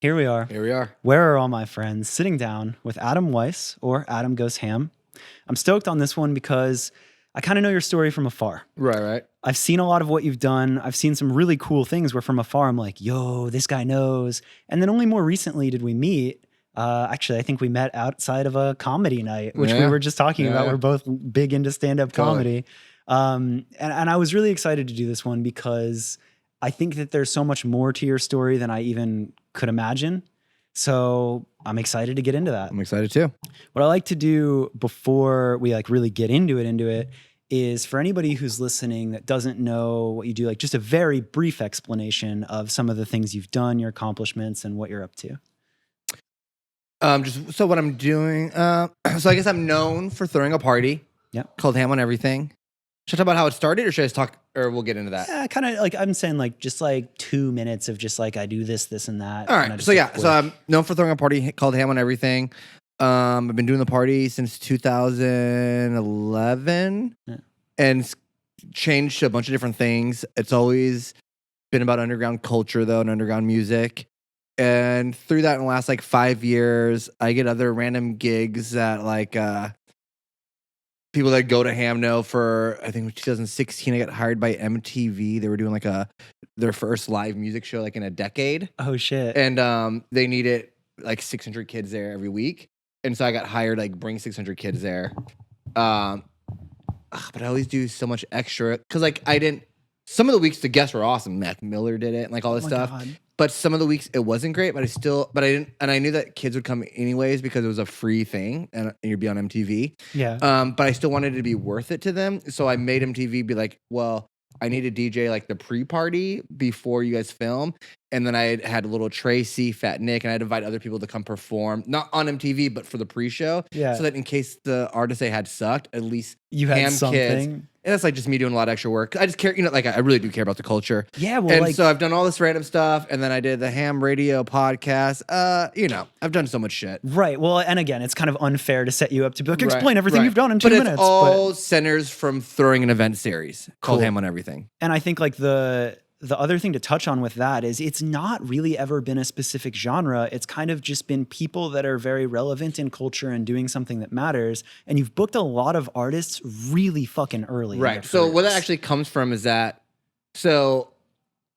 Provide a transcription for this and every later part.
Here we are. Here we are. Where are all my friends? Sitting down with Adam Weiss, or AdamGoesHam. I'm stoked on this one because I kind of know your story from afar. Right. I've seen a lot of what you've done. I've seen some really cool things where from afar I'm like, yo, this guy knows. And then only more recently did we meet. Actually, I think we met outside of a comedy night, which we were just talking about. We're both big into stand-up comedy. And I was really excited to do this one because I think that there's so much more to your story than I even could imagine. So I'm excited to get into that. I'm excited too. What I like to do before we like really get into it is for anybody who's listening that doesn't know what you do, like just a very brief explanation of some of the things you've done, your accomplishments, and what you're up to. So what I'm doing, so I guess I'm known for throwing a party called HamOnEverything. Should I talk about how it started, or should I just talk, or we'll get into that? Yeah, kind of like I'm saying, like just like 2 minutes of just like I do this, and that. All right. So so I'm known for throwing a party called HamOnEverything. I've been doing the party since 2011, and changed to a bunch of different things. It's always been about underground culture, though, and underground music. And through that, in the last like 5 years, I get other random gigs that like people that go to Hamno for, I think 2016, I got hired by MTV. They were doing like their first live music show like in a decade. Oh shit. And they needed like 600 kids there every week. And so I got hired, like bring 600 kids there. But I always do so much extra. Cause like some of the weeks the guests were awesome. Mac Miller did it and like all this stuff. God. But some of the weeks it wasn't great, but I knew that kids would come anyways because it was a free thing and you'd be on MTV. Yeah. But I still wanted it to be worth it to them. So I made MTV be like, well, I need a DJ like the pre-party before you guys film. And then I had little Tracy, Fat Nick, and I'd invite other people to come perform, not on MTV, but for the pre-show. Yeah. So that in case the artist they had sucked, at least you had Ham something. Kids. And that's like just me doing a lot of extra work. I just care, like I really do care about the culture. Yeah, well, and so I've done all this random stuff, and then I did the Ham Radio podcast. I've done so much shit. Right. Well, and again, it's kind of unfair to set you up to be like, explain everything you've done in 2 minutes. But it's all centers from throwing an event series called HamOnEverything. And I think like the other thing to touch on with that is it's not really ever been a specific genre. It's kind of just been people that are very relevant in culture and doing something that matters. And you've booked a lot of artists really fucking early. Right. So what that actually comes from is that, so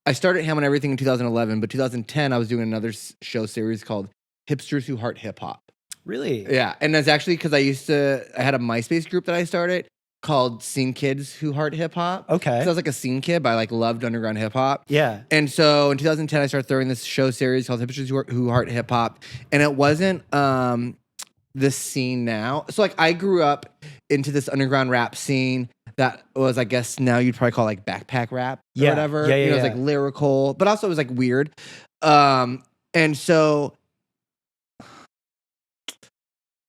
I started HamOnEverything in 2011, but 2010, I was doing another show series called Hipsters Who Heart Hip Hop. Really? Yeah. And that's actually because I had a MySpace group that I started called Scene Kids Who Heart Hip Hop. Okay. So I was like a scene kid, but I like loved underground hip hop. Yeah. And so in 2010, I started throwing this show series called Hipsters Who Heart Hip Hop. And it wasn't this scene now. So like I grew up into this underground rap scene that was, I guess now you'd probably call like backpack rap or whatever. Yeah, it was like lyrical, but also it was like weird. And so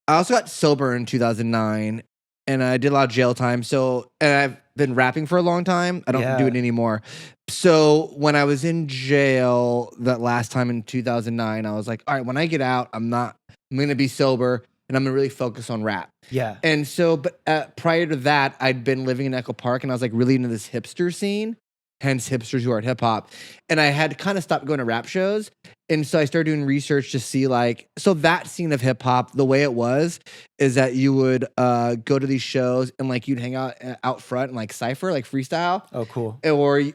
I also got sober in 2009. And I did a lot of jail time. So, and I've been rapping for a long time. I don't do it anymore. So when I was in jail that last time in 2009, I was like, all right, when I get out, I'm going to be sober and I'm going to really focus on rap. Yeah. And so, but prior to that, I'd been living in Echo Park and I was like really into this hipster scene, hence Hipsters Who Heart Hip Hop. And I had kind of stopped going to rap shows. And so I started doing research to see so that scene of hip hop, the way it was, is that you would go to these shows and like you'd hang out front and like cypher, like freestyle. Oh, cool.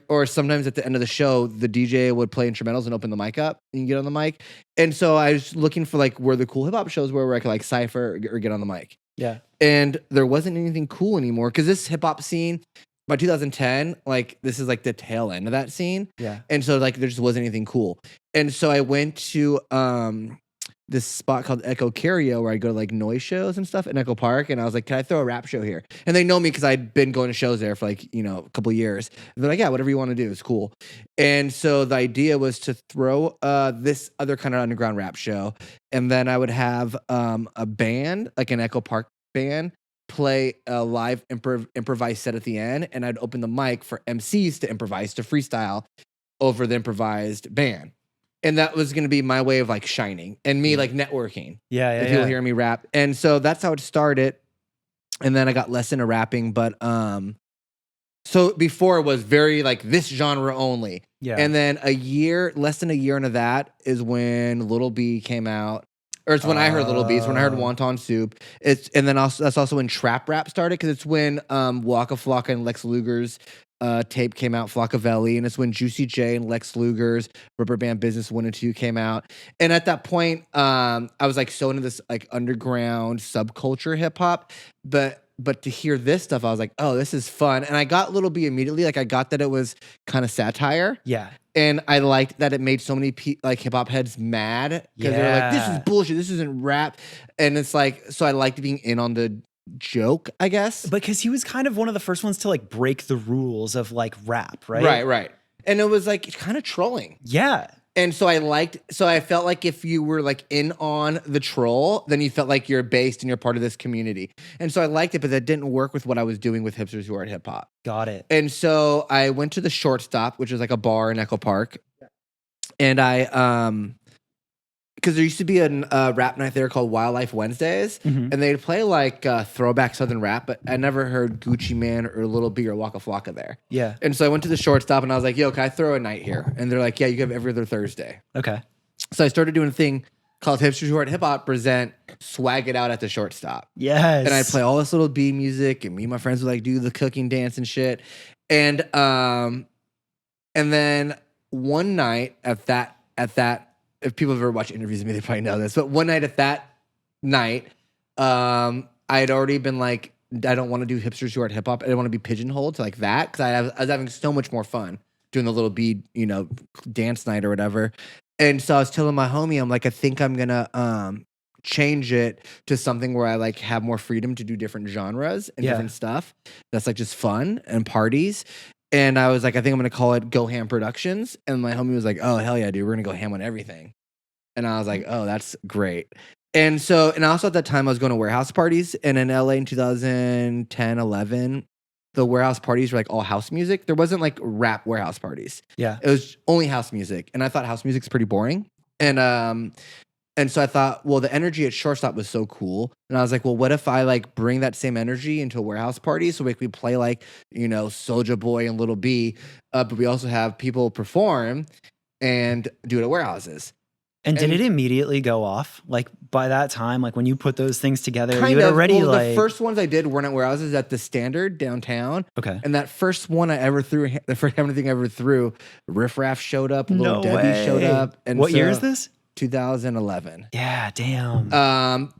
Or sometimes at the end of the show, the DJ would play instrumentals and open the mic up and you get on the mic. And so I was looking for like where the cool hip hop shows were where I could like cypher or get on the mic. Yeah. And there wasn't anything cool anymore because this hip hop scene, by 2010, like this is like the tail end of that scene. Yeah. And so like there just wasn't anything cool. And so I went to this spot called Echo Curio where I go to like noise shows and stuff in Echo Park. And I was like, can I throw a rap show here? And they know me because I'd been going to shows there for like, a couple of years. And they're like, yeah, whatever you want to do is cool. And so the idea was to throw this other kind of underground rap show. And then I would have a band, like an Echo Park band, play a live improvised set at the end, and I'd open the mic for MCs to improvise, to freestyle over the improvised band. And that was going to be my way of like shining and me like networking. Yeah. People hearing me rap. And so that's how it started. And then I got less into rapping, but So before it was very like this genre only. Yeah. And then less than a year into that is when Lil B came out. Or it's when I heard Lil B. It's when I heard Wonton Soup. And then also that's also when trap rap started because it's when Waka Flocka and Lex Luger's tape came out, Flockavelli, and it's when Juicy J and Lex Luger's Rubber Band Business 1 and 2 came out. And at that point, I was like so into this like underground subculture hip hop, but to hear this stuff, I was like, oh, this is fun. And I got Lil B immediately. Like I got that it was kind of satire. Yeah. And I liked that it made so many like hip hop heads mad because they're like, this is bullshit. This isn't rap. And it's like, so I liked being in on the joke, I guess. Because he was kind of one of the first ones to like break the rules of like rap, right? Right. And it was like kind of trolling. Yeah. And so I felt like if you were like in on the troll, then you felt like you're based and you're part of this community. And so I liked it, but that didn't work with what I was doing with hipsters who are at hip hop. Got it. And so I went to the Shortstop, which is like a bar in Echo Park. And because there used to be a rap night there called Wildlife Wednesdays, and they'd play like throwback Southern rap, but I never heard Gucci Mane or Lil B or Waka Flocka there. Yeah. And so I went to the Shortstop and I was like, yo, can I throw a night here? And they're like, yeah, you have every other Thursday. Okay. So I started doing a thing called Hipsters Who Are at Hip Hop present Swag It Out at the Shortstop. Yes. And I'd play all this Lil B music, and me and my friends would like do the cooking dance and shit. And then one night at that, if people have ever watched interviews with me, they probably know this. But one night at that night, I had already been like, I don't want to do Hipsters Who Are at Hip Hop. I didn't want to be pigeonholed to like that because I was having so much more fun doing the Lil B, dance night or whatever. And so I was telling my homie, I'm like, I think I'm gonna change it to something where I like have more freedom to do different genres and different stuff. That's like just fun and parties. And I was like, I think I'm going to call it Go Ham Productions. And my homie was like, oh, hell yeah, dude. We're going to go ham on everything. And I was like, oh, that's great. And also at that time, I was going to warehouse parties. And in LA in 2010, 11, the warehouse parties were like all house music. There wasn't like rap warehouse parties. Yeah. It was only house music. And I thought house music's pretty boring. And so I thought, well, the energy at Shortstop was so cool. And I was like, well, what if I like bring that same energy into a warehouse party? So we play like, Soulja Boy and Lil B, but we also have people perform and do it at warehouses. And did it immediately go off? Like by that time, like when you put those things together, you had had already the first ones I did weren't at warehouses, at the Standard downtown. Okay. And that first one I ever threw, the first everything I ever threw, Riff Raff showed up, Lil Debbie showed up. And what year is this? 2011. Yeah, damn.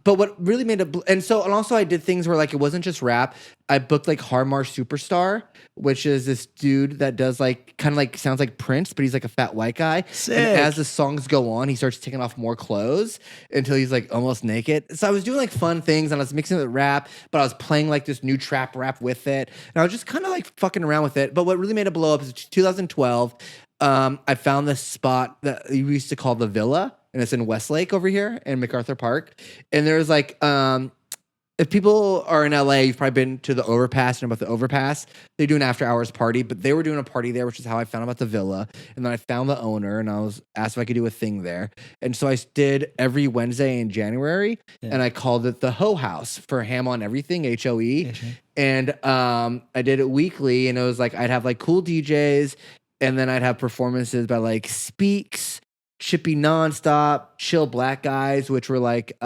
But what really made it, and also I did things where like it wasn't just rap. I booked like Harmar Superstar, which is this dude that does like kind of like sounds like Prince, but he's like a fat white guy. Sick. And as the songs go on, he starts taking off more clothes until he's like almost naked. So I was doing like fun things and I was mixing it with rap, but I was playing like this new trap rap with it, and I was just kind of like fucking around with it. But what really made it blow up is 2012. I found this spot that we used to call the Villa. And it's in Westlake over here in MacArthur Park. And there's like, if people are in LA, you've probably been to the Overpass and about the Overpass. They do an after hours party, but they were doing a party there, which is how I found about the Villa. And then I found the owner and I was asked if I could do a thing there. And so I did every Wednesday in January, and I called it the Ho House for HamOnEverything, HOE. And I did it weekly, and it was like I'd have like cool DJs, and then I'd have performances by like Speaks, Chippy Nonstop, Chill Black Guys, which were like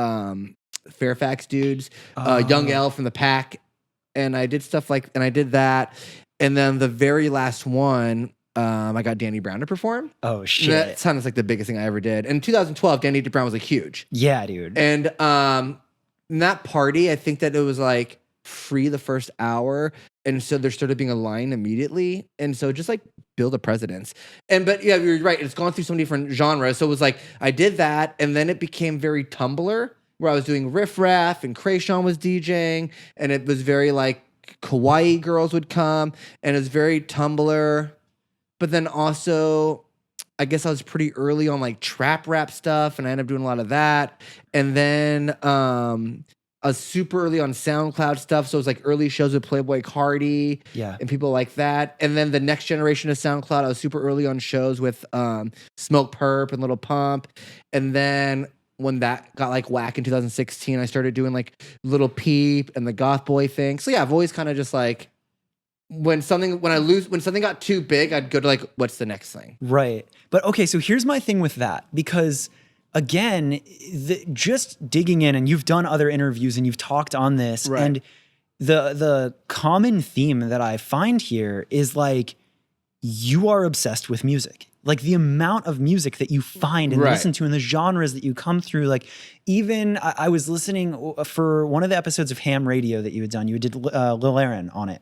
Fairfax dudes, Young L from the Pack, and I did stuff like, and I did that, and then the very last one, I got Danny Brown to perform. Oh shit! And that sounds like the biggest thing I ever did. And in 2012, Danny Brown was like huge. Yeah, dude. And in that party, I think that it was like free the first hour, and so there started being a line immediately, and so just like build a precedence. But yeah, you're right, it's gone through so many different genres. So it was like I did that, and then it became very Tumblr, where I was doing Riff Raff and Curation was DJing, and it was very like kawaii girls would come, and it was very Tumblr. But then also, I guess I was pretty early on like trap rap stuff, and I ended up doing a lot of that. And then I was super early on SoundCloud stuff, so it was like early shows with Playboi Carti, and people like that. And then the next generation of SoundCloud, I was super early on shows with SmokePurp and Lil Pump. And then when that got like whack in 2016, I started doing like Lil Peep and the Goth Boy thing. So yeah, I've always kind of just like when something got too big, I'd go to like, what's the next thing? Right. But okay, so here's my thing with that, because again, just digging in, and you've done other interviews and you've talked on this, Right. and the common theme that I find here is like, you are obsessed with music. Like the amount of music that you find and Right. listen to and the genres that you come through. Like even I was listening for one of the episodes of Ham Radio that you had done. You did Lil Aaron on it.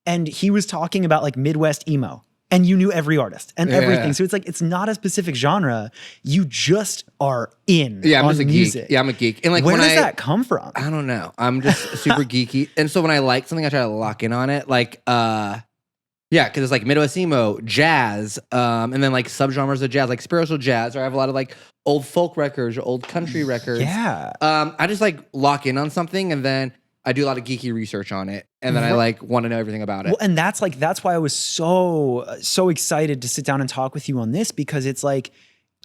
And he was talking about like Midwest emo. And you knew every artist and everything. So it's like, it's not a specific genre. You just are in Yeah, I'm on just a music. geek. Yeah, I'm a geek. And like, Where does that come from? I don't know. I'm just super geeky. And so when I like something, I try to lock in on it. Like, yeah, because it's like Midwest emo, jazz, and then like subgenres of jazz, like spiritual jazz, or I have a lot of like old folk records or old country records. Yeah. I just like lock in on something, and then I do a lot of geeky research on it, and then I like want to know everything about it. Well, and that's why I was so excited to sit down and talk with you on this, because it's like,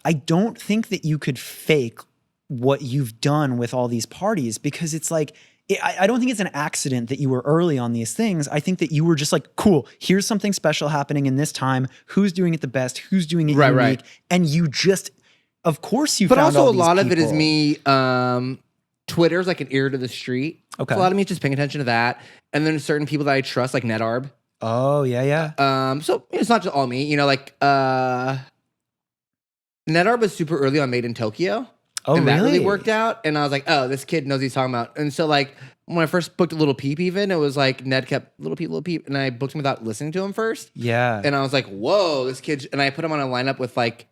I don't think that you could fake what you've done with all these parties, because it's like, I don't think it's an accident that you were early on these things. I think that you were just like, cool, here's something special happening in this time. Who's doing it the best? Who's doing it unique? Right. And you just, of course you But found also all a lot of it is people. me, Twitter's like an ear to the street. Okay. So a lot of me is just paying attention to that. And then certain people that I trust, like NetArb. Oh, yeah. So it's not just all me, you know, like NetArb was super early on Made in Tokyo. Oh, and that really really? worked out. And I was like, oh, this kid knows what he's talking about. And so like when I first booked Lil Peep, even, it was like Ned kept Lil Peep. And I booked him without listening to him first. Yeah. And I was like, whoa, this kid. And I put him on a lineup with like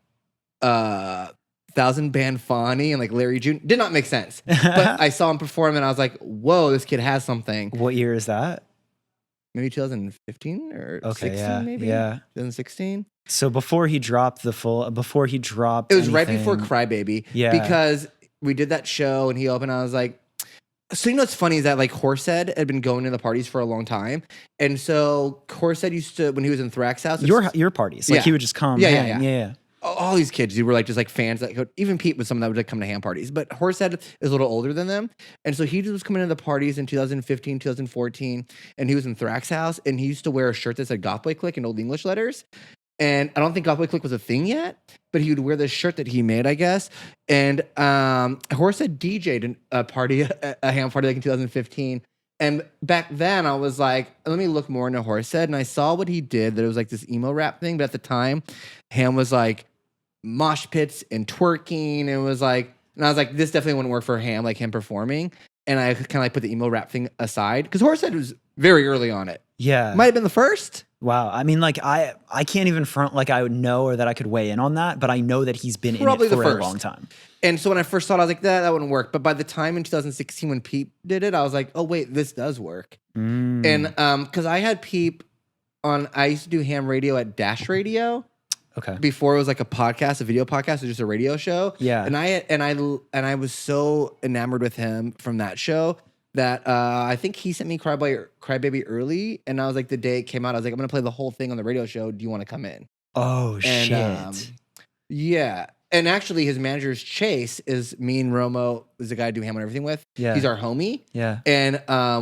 1000 Band Fawny and like Larry June. Did not make sense. But I saw him perform and I was like, whoa, this kid has something. What year is that? Maybe 2015 or Okay, 16, yeah, maybe? yeah. 2016. So before he dropped It was right before Crybaby. Yeah. Because we did that show and he opened. I was like, so you know what's funny is that like Horsehead had been going to the parties for a long time. And so Horsehead used to, when he was in Thrax House. Your parties. Like Yeah. he would just come. Yeah. Yeah. All these kids who were like just like fans that could, even Pete was someone that would like come to Ham parties, but Horsehead is a little older than them. And so he just was coming to the parties in 2015, 2014, and he was in Thrax House and he used to wear a shirt that said GothBoiClique in old English letters. And I don't think GothBoiClique was a thing yet, but he would wear this shirt that he made, I guess. And Horsehead DJ'd a party, a Ham party like in 2015. And back then I was like, let me look more into Horsehead. And I saw what he did, that it was like this emo rap thing. But at the time, Ham was like mosh pits and twerking. And it was like, and I was like, this definitely wouldn't work for Ham, like him performing. And I kind of like put the emo rap thing aside because Horsehead was very early on it. Yeah. Might have been the first. Wow. I mean, like I can't even front like I would know or that I could weigh in on that, but I know that he's been Probably in it the for a first. long time. And so when I first saw it, I was like, that wouldn't work. But by the time in 2016 when Peep did it, I was like, oh wait, this does work. And because I had Peep on, I used to do Ham Radio at Dash Radio. Okay. Before it was like a podcast, a video podcast, or just a radio show. Yeah. And I was so enamored with him from that show that I think he sent me Crybaby early, and I was like, the day it came out, I was like, I'm gonna play the whole thing on the radio show. Do you want to come in? Oh shit. Yeah. And actually, his manager's Chase is me and Romo is the guy I do HamOnEverything with. Yeah. He's our homie. Yeah. And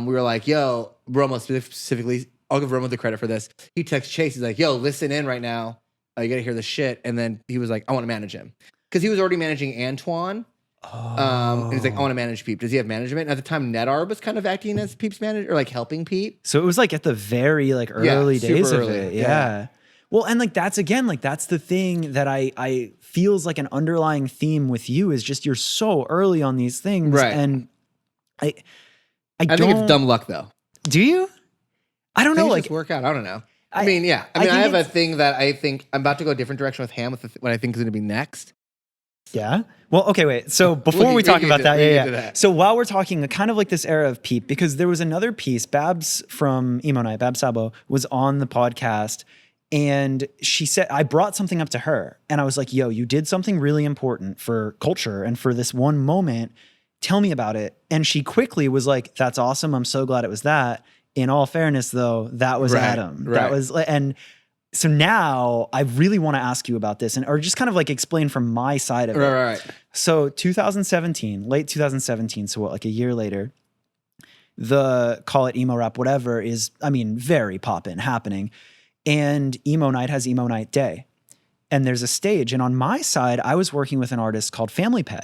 we were like, yo, Romo specifically, I'll give Romo the credit for this. He texts Chase. He's like, yo, listen in right now. You got to hear this shit. And then he was like, I want to manage him. Because he was already managing Antoine. And he's like, I want to manage Peep. Does he have management? And at the time, NetArb was kind of acting as Peep's manager, or like helping Peep. So it was like at the very like early days of early. it. Yeah. Well, and like that's again, like that's the thing that I feels like an underlying theme with you is just you're so early on these things. Right. And I think it's dumb luck though. Do you? I don't know. Like just work out. I don't know. I mean, yeah. I have a thing that I think I'm about to go a different direction with Ham with what I think is going to be next. Yeah. Well, okay, wait. So before we talk about that, that. So while we're talking kind of like this era of Peep, because there was another piece, Babs from Emo Nite, Babs Sabo, was on the podcast. And she said, I brought something up to her. And I was like, yo, you did something really important for culture and for this one moment. Tell me about it. And she quickly was like, that's awesome. I'm so glad it was that. In all fairness, though, that was Adam. Right. That was, and so now I really want to ask you about this, and or just kind of like explain from my side of it. Right. So 2017, late 2017, so what, like a year later, the call it emo rap, whatever is, I mean, very poppin' happening. And Emo Nite has Emo Nite Day. And there's a stage. And on my side, I was working with an artist called familypet.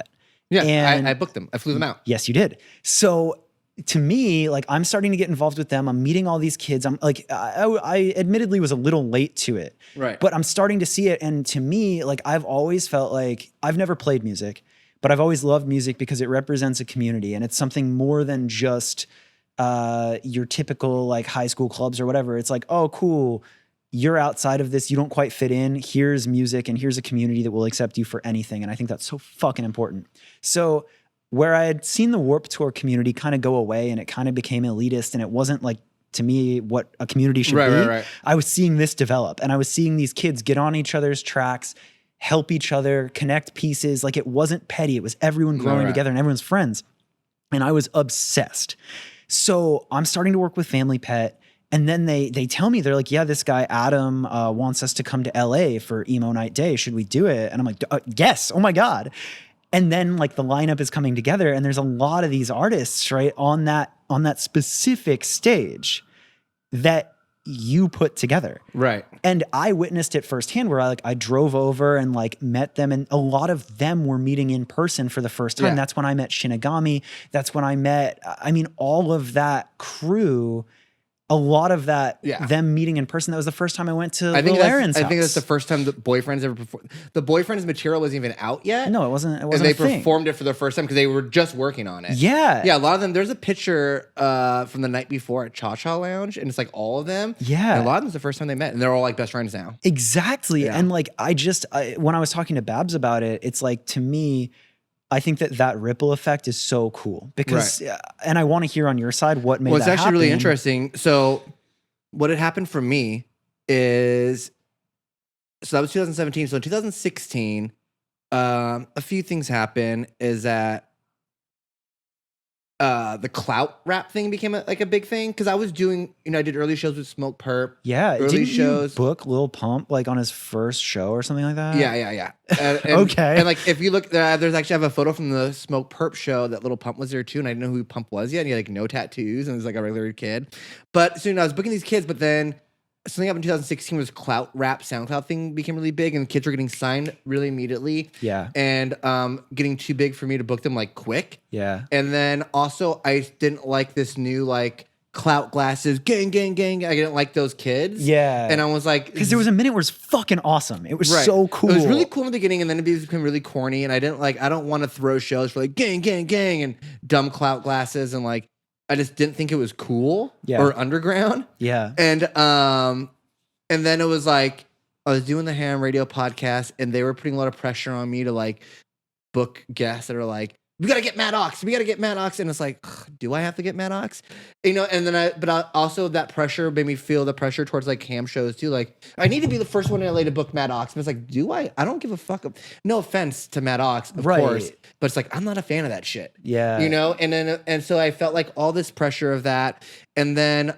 Yeah, and I booked them. I flew them out. Yes, you did. So to me, like, I'm starting to get involved with them. I'm meeting all these kids. I'm like, I admittedly was a little late to it. Right. But I'm starting to see it. And to me, like, I've always felt like I've never played music, but I've always loved music because it represents a community. And it's something more than just your typical like high school clubs or whatever. It's like, oh, cool. You're outside of this. You don't quite fit in. Here's music and here's a community that will accept you for anything. And I think that's so fucking important. So where I had seen the Warped Tour community kind of go away and it kind of became elitist and it wasn't like, to me, what a community should be. Right. I was seeing this develop and I was seeing these kids get on each other's tracks, help each other, connect pieces. Like it wasn't petty. It was everyone growing together and everyone's friends. And I was obsessed. So I'm starting to work with familypet. And then they tell me, they're like, yeah, this guy Adam wants us to come to LA for Emo Nite Day. Should we do it? And I'm like, yes. Oh my God. And then like the lineup is coming together and there's a lot of these artists, right, on that specific stage that you put together. Right. And I witnessed it firsthand where I drove over and like met them and a lot of them were meeting in person for the first time. Yeah. That's when I met Shinigami. That's when I met, I mean, all of that crew. A lot of that, them meeting in person, that was the first time I went to Lil Aaron's house. I think that's the first time the Boyfriends ever performed. The Boyfriends material wasn't even out yet. No, it wasn't. And they performed it for the first time because they were just working on it. Yeah. Yeah, a lot of them. There's a picture from the night before at Cha Cha Lounge, and it's like all of them. Yeah. And a lot of them's the first time they met, and they're all like best friends now. Exactly. Yeah. And like, when I was talking to Babs about it, it's like, to me, I think that ripple effect is so cool because, and I want to hear on your side what made that happen. Well, it's actually really interesting. So what had happened for me is, so that was 2017. So in 2016, a few things happened is that the clout rap thing became a big thing because I was doing, I did early shows with SmokePurp. Yeah. Early shows. You book Lil Pump like on his first show or something like that? Yeah. And, okay. And like, if you look, there's actually, I have a photo from the SmokePurp show that Lil Pump was there too. And I didn't know who Pump was yet. And he had like no tattoos and was like a regular kid. But so, I was booking these kids, but then something happened in 2016 was clout rap SoundCloud thing became really big and kids were getting signed really immediately. Yeah. And getting too big for me to book them like quick. Yeah. And then also I didn't like this new like clout glasses, gang. I didn't like those kids. Yeah. And I was like, because there was a minute where it was fucking awesome. It was so cool. It was really cool in the beginning and then it became really corny. And I don't want to throw shows for like gang and dumb clout glasses and like, I just didn't think it was cool or underground. Yeah. And then it was like I was doing the Ham Radio podcast and they were putting a lot of pressure on me to like book guests that are like, we got to get Matt Ox. And it's like, do I have to get Matt Ox? And then also that pressure made me feel the pressure towards like ham shows too. Like I need to be the first one in LA to book Matt Ox. But it's like, do I? I don't give a fuck. No offense to Matt Ox, of course. But it's like, I'm not a fan of that shit. Yeah. And so I felt like all this pressure of that. And then,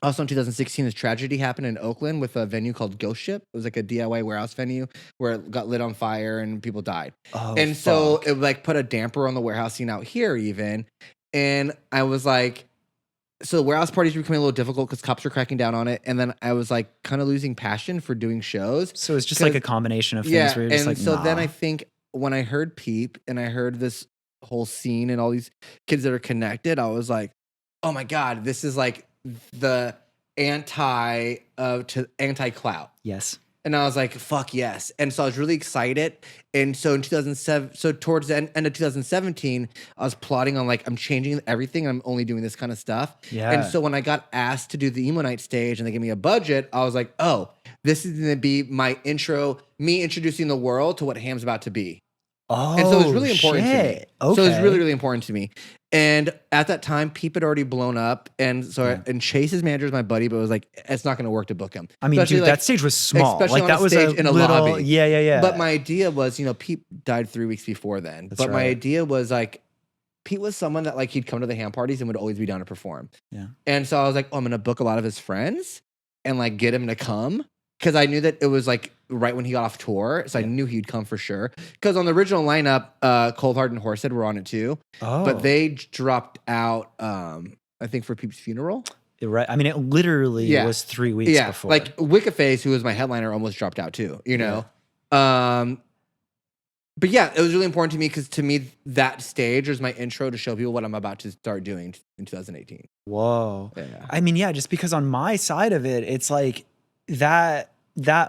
also in 2016, this tragedy happened in Oakland with a venue called Ghost Ship. It was like a DIY warehouse venue where it got lit on fire and people died. So it like put a damper on the warehouse scene out here even. And I was like, so the warehouse parties were becoming a little difficult because cops were cracking down on it. And then I was like kind of losing passion for doing shows. So it's just like a combination of things where you're just like, so then I think when I heard Peep and I heard this whole scene and all these kids that are connected, I was like, oh my God, this is like the anti-clout. Yes. And I was like, fuck yes. And so I was really excited. And so in 2007, so towards the end of 2017, I was plotting on like, I'm changing everything. I'm only doing this kind of stuff. Yeah. And so when I got asked to do the Emo Nite stage and they gave me a budget, I was like, oh, this is going to be my intro, me introducing the world to what Ham's about to be. Oh, and so it was really important to me. Okay. So it was really, really important to me. And at that time, Peep had already blown up. And so, and Chase's manager is my buddy, but it was like, it's not going to work to book him. I mean, especially dude, that stage was small. Especially like on that was stage in a little, lobby. Yeah. But my idea was, Peep died 3 weeks before then. That's my idea was like, Pete was someone that like he'd come to the ham parties and would always be down to perform. Yeah. And so I was like, oh, I'm going to book a lot of his friends and like get him to come. because I knew that it was like right when he got off tour, so I knew he'd come for sure. Because on the original lineup, Coldhart and Horsehead were on it too, but they dropped out. I think for Peep's funeral. Right. I mean, it literally was 3 weeks before. Like Wicca Phase, who was my headliner, almost dropped out too. You know. But yeah, it was really important to me because to me that stage was my intro to show people what I'm about to start doing in 2018. Whoa. Yeah. I mean, yeah, just because on my side of it, it's like that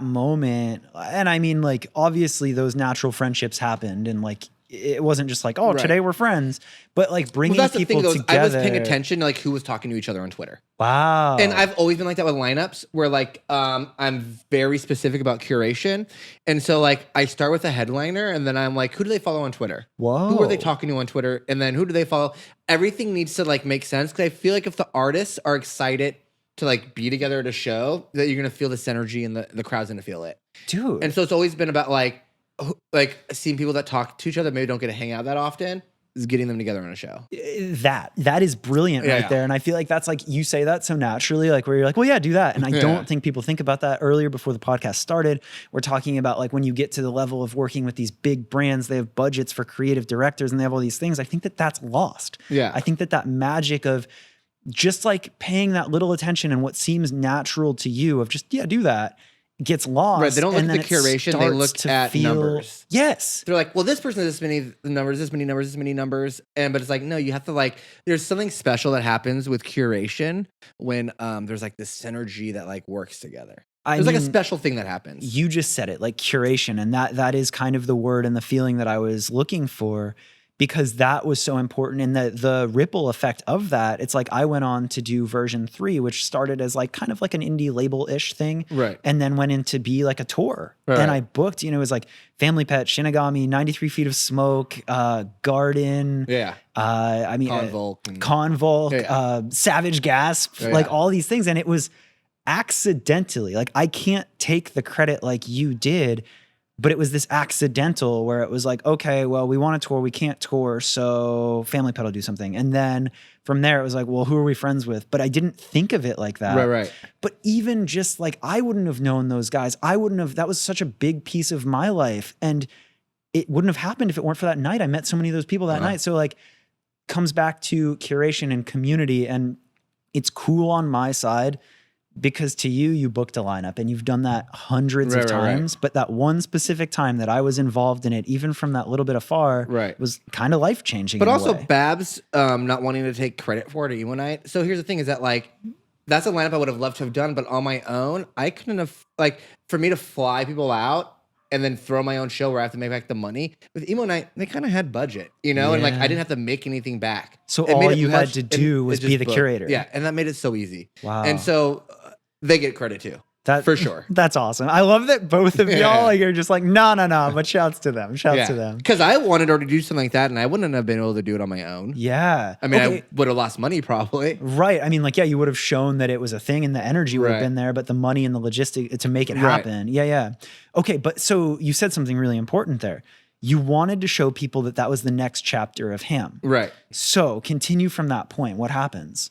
moment, and I mean, like, obviously those natural friendships happened, and like it wasn't just like, oh, today we're friends, but like bringing people together. I was paying attention to like who was talking to each other on Twitter. Wow. And I've always been like that with lineups where like I'm very specific about curation. And so like I start with a headliner and then I'm like, who do they follow on Twitter? Whoa. Who are they talking to on Twitter? And then who do they follow? Everything needs to like make sense because I feel like if the artists are excited to like be together at a show, that you're gonna feel this energy and the crowd's gonna feel it. Dude. And so it's always been about like seeing people that talk to each other maybe don't get to hang out that often is getting them together on a show. That is brilliant right there. And I feel like that's like, you say that so naturally, like where you're like, well, yeah, do that. And I don't think people think about that. Earlier before the podcast started, we're talking about like when you get to the level of working with these big brands, they have budgets for creative directors and they have all these things. I think that that's lost. Yeah. I think that magic of just like paying that little attention and what seems natural to you of just, do that, gets lost. Right, they don't look at the curation, they look at numbers. Yes. They're like, well, this person has this many numbers, this many numbers, this many numbers. But it's like, no, you have to like, there's something special that happens with curation when there's like this synergy that like works together. There's like a special thing that happens. You just said it, like curation. And that is kind of the word and the feeling that I was looking for, because that was so important. And the ripple effect of that, it's like I went on to do version 3, which started as like kind of like an indie label-ish thing. Right. And then went into be like a tour. Right. And I booked, it was like Familypet, Shinigami, 93 Feet of Smoke, Garden. Yeah. I mean, Convolk, Savage Gas, like all these things. And it was accidentally, like I can't take the credit like you did, but it was this accidental where it was like, okay, well, we want to tour, we can't tour, so Familypet will do something. And then from there, it was like, well, who are we friends with? But I didn't think of it like that. Right. But even just like, I wouldn't have known those guys. That was such a big piece of my life. And it wouldn't have happened if it weren't for that night. I met so many of those people that night. So like, comes back to curation and community. And it's cool on my side, because to you booked a lineup and you've done that hundreds of times, but that one specific time that I was involved in it, even from that little bit afar, was kind of life-changing. But also Babs not wanting to take credit for it at Emo Nite. So here's the thing is that like, that's a lineup I would have loved to have done, but on my own, I couldn't have, like, for me to fly people out and then throw my own show where I have to make back the money. With Emo Nite, they kind of had budget, and like I didn't have to make anything back. So all you had to do was be the curator. Yeah, and that made it so easy. Wow. And so they get credit too. For sure. That's awesome. I love that both of y'all are just like, no, but shouts to them. Shouts to them. Because I wanted her to do something like that and I wouldn't have been able to do it on my own. Yeah. I mean, I would have lost money probably. Right. I mean, like, you would have shown that it was a thing and the energy would have been there, but the money and the logistic to make it happen. Yeah. Okay. But so you said something really important there. You wanted to show people that was the next chapter of Ham. Right. So continue from that point. What happens?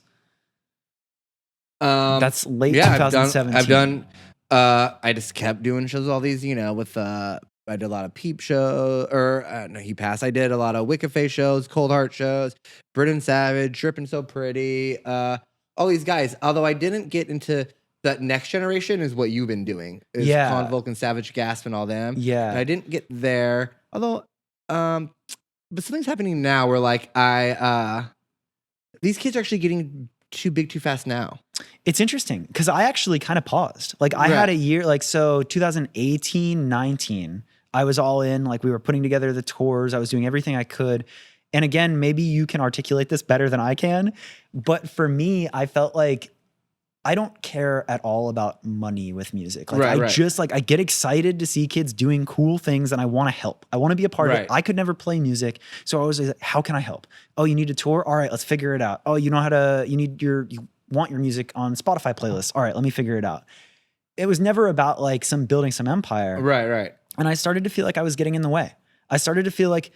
That's late 2017. I've done I just kept doing shows, all these, with I did a lot of Peep shows, no, he passed. I did a lot of Wicca Phase shows, Coldhart shows, Brennan Savage, Drippin' So Pretty, all these guys. Although I didn't get into that next generation is what you've been doing. Is Convolk and Savage Gasp and all them. Yeah. And I didn't get there. Although, but something's happening now where like these kids are actually getting too big too fast now. It's interesting because I actually kind of paused. Like I had a year, like, so 2018, 19, I was all in, like we were putting together the tours. I was doing everything I could. And again, maybe you can articulate this better than I can. But for me, I felt like I don't care at all about money with music. Like I just like, I get excited to see kids doing cool things and I want to help. I want to be a part of it. I could never play music. So I was like, how can I help? Oh, you need a tour? All right, let's figure it out. Oh, you want your music on Spotify playlists. All right, let me figure it out. It was never about like building some empire. Right. And I started to feel like I was getting in the way. I started to feel like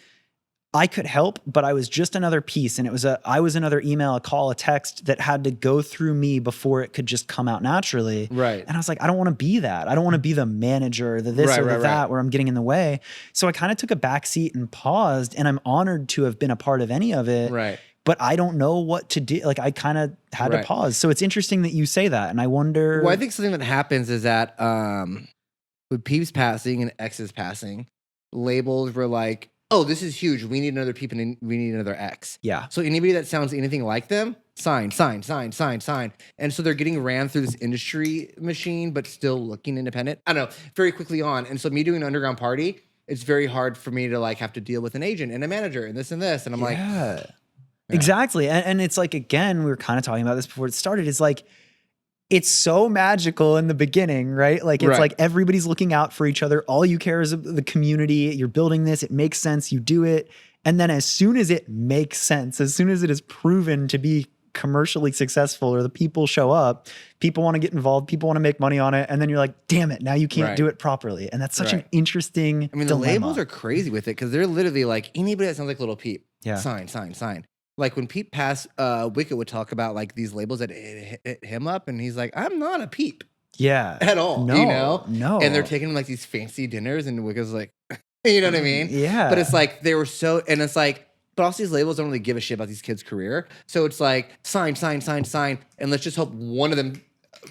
I could help, but I was just another piece. And I was another email, a call, a text that had to go through me before it could just come out naturally. Right. And I was like, I don't want to be that. I don't want to be the manager, the this or the that, where I'm getting in the way. So I kind of took a back seat and paused, and I'm honored to have been a part of any of it. Right. But I don't know what to do. Like I kind of had to pause. So it's interesting that you say that. And I wonder. Well, I think something that happens is that with Peep's passing and X's passing, labels were like, oh, this is huge. We need another Peep and we need another X. Yeah. So anybody that sounds anything like them, sign. And so they're getting ran through this industry machine, but still looking independent. I don't know, very quickly on. And so me doing an underground party, it's very hard for me to like have to deal with an agent and a manager and this and this. And I'm like, yeah. Exactly. And it's like, again, we were kind of talking about this before it started. It's like, it's so magical in the beginning, right? Like it's like everybody's looking out for each other. All you care is the community. You're building this. It makes sense. You do it. And then as soon as it makes sense, as soon as it is proven to be commercially successful or the people show up, people want to get involved. People want to make money on it. And then you're like, damn it, now you can't do it properly. And that's such an interesting dilemma. The labels are crazy with it because they're literally like, anybody that sounds like Lil Peep, sign. Like when Peep passed, Wicca would talk about like these labels that hit him up, and he's like, "I'm not a Peep, at all, no. And they're taking like these fancy dinners, and Wicca's like, you know what I mean? Yeah. But it's like they were so, and it's like, but also these labels don't really give a shit about these kids' career, so it's like sign, and let's just hope one of them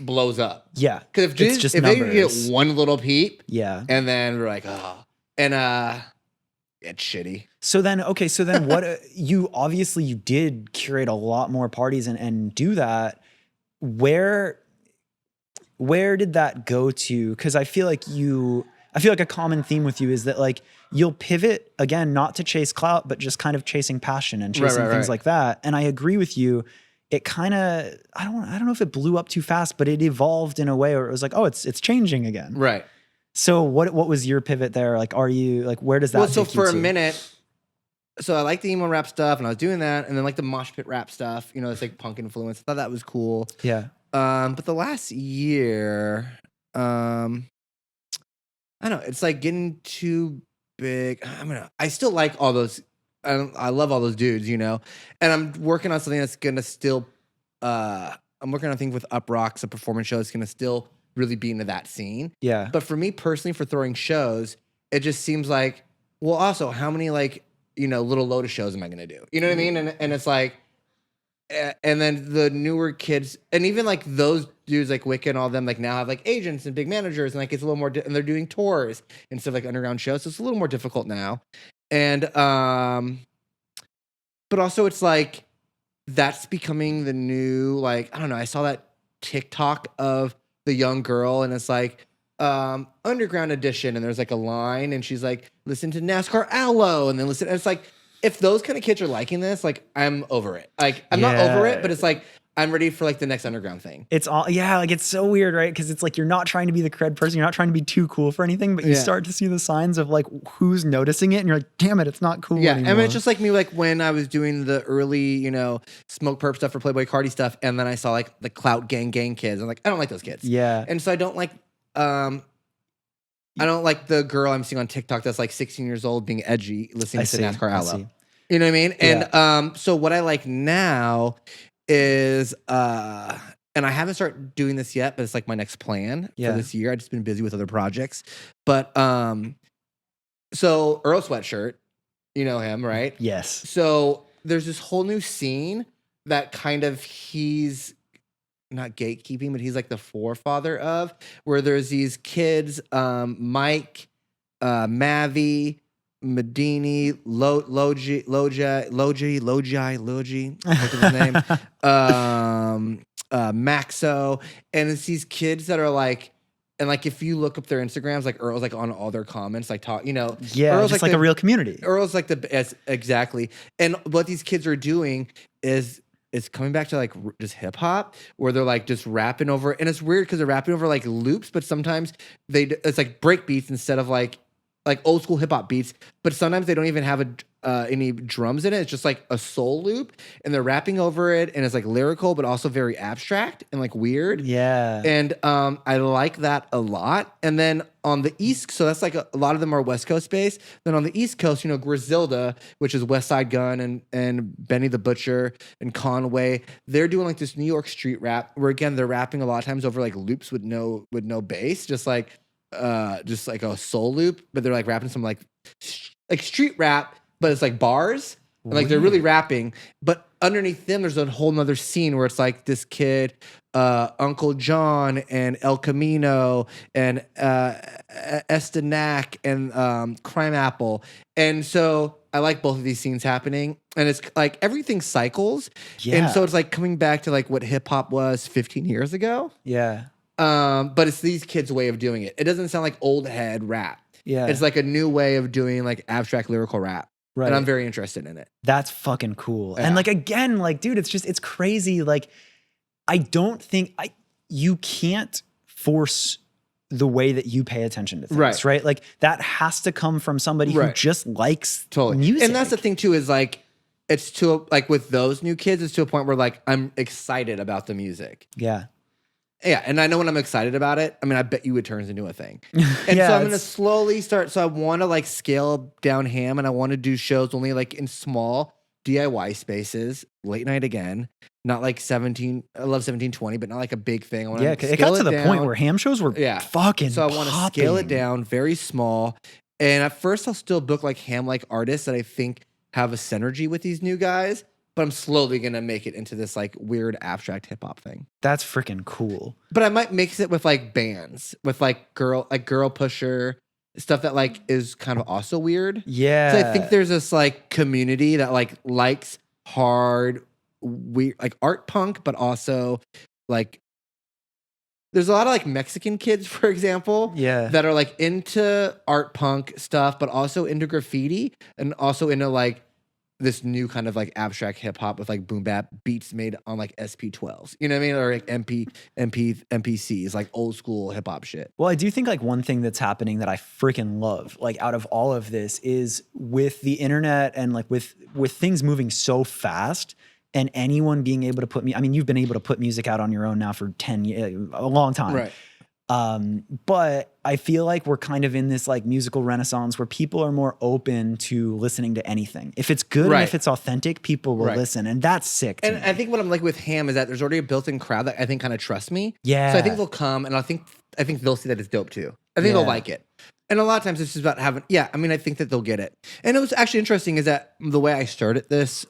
blows up. Yeah, because if they get one little Peep, and then we're like, oh, and it's shitty. So then what you did curate a lot more parties and do that. Where did that go to? Because I feel like a common theme with you is that like you'll pivot again, not to chase clout, but just kind of chasing passion and chasing things like that. And I agree with you. It kind of, I don't know if it blew up too fast, but it evolved in a way where it was like, oh, it's changing again. Right. So what was your pivot there? Like, are you like, where does that take you to? So for a minute, so I like the emo rap stuff and I was doing that. And then like the mosh pit rap stuff, you know, it's like punk influence. I thought that was cool. Yeah. But the last year, I don't know, it's like getting too big. I still like all those. I love all those dudes, you know, and I'm working on something that's going to still, I'm working on a thing with Up Rocks, a performance show that's going to still really be into that scene. Yeah. But for me personally, for throwing shows, it just seems like, well, also how many like, you know, little Lotus shows am I going to do? You know what I mean? And it's like, and then the newer kids, and even like those dudes like Wicca and all them, like now have like agents and big managers, and like it's a little more, and they're doing tours instead of like underground shows. So it's a little more difficult now. And, but also it's like, that's becoming the new, like, I don't know. I saw that TikTok of the young girl, and it's like underground edition, and there's like a line, and she's like, listen to NASCAR Aloe, and then listen, and it's like, if those kind of kids are liking this, like, I'm over it. Like, I'm not over it, but it's like, I'm ready for like the next underground thing. It's all, like it's so weird, right? Because it's like, you're not trying to be the cred person. You're not trying to be too cool for anything, but you start to see the signs of like who's noticing it, and you're like, damn it, it's not cool anymore. I mean, it's just like me, like when I was doing the early, you know, SmokePurp stuff for Playboi Carti stuff, and then I saw like the Clout Gang kids. I'm like, I don't like those kids. Yeah. And so I don't like the girl I'm seeing on TikTok that's like 16 years old being edgy, listening to NASCAR Aloe. You know what I mean? And so what I like now is and I haven't started doing this yet, but it's like my next plan for this year. I've just been busy with other projects. But so Earl Sweatshirt, you know him, right? Yes. So there's this whole new scene that kind of he's not gatekeeping, but he's like the forefather of, where there's these kids, Mike, Mavi, Medini, Logi, what's his name? Maxo, and it's these kids that are like, and like if you look up their Instagrams, like Earl's like on all their comments, like talk, you know, Earl's just like a real community. Earl's like exactly, and what these kids are doing is it's coming back to like just hip hop, where they're like just rapping over, and it's weird because they're rapping over like loops, but sometimes it's like break beats instead of like like old school hip hop beats, but sometimes they don't even have any drums in it. It's just like a soul loop, and they're rapping over it, and it's like lyrical, but also very abstract and like weird. Yeah. And I like that a lot. And then on the East, so that's like a lot of them are West Coast based. Then on the East Coast, you know, Griselda, which is West Side Gun and Benny the Butcher and Conway, they're doing like this New York street rap where again they're rapping a lot of times over like loops with no bass, just like a soul loop, but they're like rapping some like street rap, but it's like bars. And like they're really rapping, but underneath them, there's a whole nother scene where it's like this kid, Uncle John and El Camino and Estenac and Crime Apple. And so I like both of these scenes happening, and it's like everything cycles. Yeah. And so it's like coming back to like what hip hop was 15 years ago. Yeah. But it's these kids' way of doing it. It doesn't sound like old head rap. Yeah. It's like a new way of doing like abstract lyrical rap. Right. And I'm very interested in it. That's fucking cool. Yeah. And like, again, like, dude, it's crazy. Like, I don't think you can't force the way that you pay attention to things, right? Like that has to come from somebody who just likes music. And that's the thing too, is like, it's to like with those new kids, it's to a point where like, I'm excited about the music. Yeah. Yeah, and I know when I'm excited about it, I mean, I bet you it turns into a thing. And so I'm going to slowly start. So I want to like scale down Ham, and I want to do shows only like in small DIY spaces, late night again, not like 17, I love 1720, but not like a big thing. I want to it got to the point where Ham shows were fucking So I want to scale it down very small. And at first I'll still book like Ham-like artists that I think have a synergy with these new guys. But I'm slowly going to make it into this like weird abstract hip hop thing. That's freaking cool. But I might mix it with like bands, with like girl pusher, stuff that like is kind of also weird. Yeah. So I think there's this like community that like likes hard, weird, like art punk, but also like there's a lot of like Mexican kids, for example, that are like into art punk stuff, but also into graffiti and also into like this new kind of like abstract hip hop with like boom bap beats made on like SP12s, you know what I mean? Or like MPCs, like old school hip hop shit. Well, I do think like one thing that's happening that I freaking love, like out of all of this, is with the internet and like with things moving so fast and anyone being able to I mean, you've been able to put music out on your own now for 10 years, a long time. Right. But I feel like we're kind of in this like musical renaissance where people are more open to listening to anything. If it's good and if it's authentic, people will listen, and that's sick. And I think what I'm like with Ham is that there's already a built-in crowd that I think kind of trusts me. Yeah. So I think they'll come, and I think they'll see that it's dope too. I think they'll like it. And a lot of times it's just about having. Yeah, I mean, I think that they'll get it. And it was actually interesting is that the way I started this